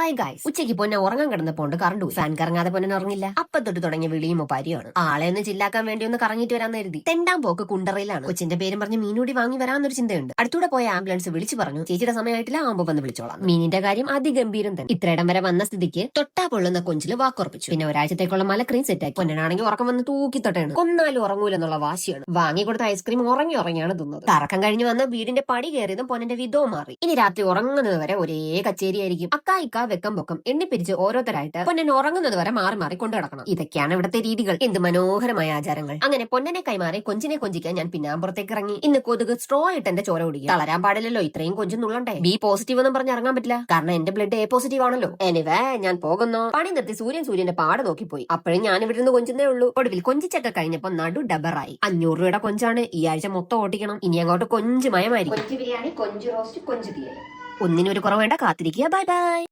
Hi guys, ഉച്ചയ്ക്ക് പൊന്നെ ഉറങ്ങാൻ കിടന്നപ്പോണ്ട് കറണ്ട് പോയി. ഫാൻ കറങ്ങാതെ പൊന്നെ ഉറങ്ങില്ല. അപ്പം തൊട്ട് തുടങ്ങിയ വിളിയും പരിയാണ്. ആളെ ഒന്ന് ചില്ലാക്കാൻ വേണ്ടി ഒന്ന് കറങ്ങിട്ട് വരാന്ന് കരുതി തെണ്ടാൻ പോക്ക് കുണ്ടറയിലാണ്. കൊച്ചിന്റെ പേരും പറഞ്ഞ് മീനൂടി വാങ്ങി വരാന്നൊരു ചിന്തയുണ്ട്. അടുത്തൂടെ പോയ ആംബുലൻസ് വിളിച്ചു പറഞ്ഞു, ചേച്ചിയുടെ സമയമായിട്ടില്ല, ആകുമ്പോ വന്ന് വിളിച്ചോളാം. മീനിന്റെ കാര്യം അതിഗംഭീരം തന്നെ. ഇത്രയിടം വരെ വന്ന സ്ഥിതിക്ക് തൊട്ടാ പൊള്ളുന്ന കൊഞ്ചില് വാക്കുറപ്പിച്ചു. പിന്നെ ഒരാഴ്ചത്തേക്കുള്ള മലക്രീം സെറ്റാക്കി. പൊന്നനാണെങ്കിൽ ഉറക്കം വന്ന് തൂക്കിത്തൊട്ടാണ്. കൊന്നാലും ഉറങ്ങൂലെന്നുള്ള വാശിയാണ്. വാങ്ങി കൊടുത്ത ഐസ്ക്രീം ഉറങ്ങിയാണ് തിന്നത്. തറക്കം കഴിഞ്ഞ് വന്ന് വീടിന്റെ പടി കയറിയതും പൊന്നന്റെ വിധവും മാറി. ഇനി രാത്രി ഉറങ്ങുന്നത് വരെ ഒരേ കച്ചേരിയായിരിക്കും. ഇക്ക വെക്കം പൊക്കം എണ്ണിപ്പിരിച്ച് ഓരോരുത്തരായിട്ട് പൊന്നൻ ഉറങ്ങുന്നത് വരെ മാറി മാറി കൊണ്ടു നടക്കണം. ഇതൊക്കെയാണ് ഇവിടുത്തെ രീതികൾ. എന്ത് മനോഹരമായ ആചാരങ്ങൾ. അങ്ങനെ പൊന്നനെ കൈമാറി കൊഞ്ചിനെ കൊഞ്ചിക്കാൻ ഞാൻ പിന്നാമ്പുറത്തേക്ക് ഇറങ്ങി. ഇന്ന് കൊതുക് സ്ട്രോ ഇട്ട് എന്റെ ചോര കുടിക്കുക. തളരാൻ പാടില്ലല്ലോ, ഇത്രയും കൊഞ്ചുന്നുള്ളണ്ടേ. ബി പോസിറ്റീവ് എന്നും പറഞ്ഞ് ഇറങ്ങാൻ പറ്റില്ല, കാരണം എന്റെ ബ്ലഡ് എ പോസിറ്റീവ് ആണല്ലോ. എനിവേ ഞാൻ പോകുന്നു. പണി നിർത്തി സൂര്യന്റെ പാട് നോക്കിപ്പോയി. അപ്പോഴും ഞാൻ ഇവിടെ നിന്ന് കൊഞ്ചുന്നേ ഉള്ളൂ. ഒടുവിൽ കൊഞ്ചിച്ചൊക്കെ കഴിഞ്ഞപ്പോ നടു ഡബറായി. 500 രൂപയുടെ കൊഞ്ചാണ്. ഈ ആഴ്ച മൊത്തം ഓട്ടിക്കണം. ഇനി അങ്ങോട്ട് കൊഞ്ച് മയമായിരിക്കും. കൊഞ്ച് ബിരിയാണി, കൊഞ്ച് റോസ്റ്റ്, കൊഞ്ച് തീയൽ. ഒന്നിനൊരു കുറവ് വേണ്ട. കാത്തിരിക്കുക. Bye bye.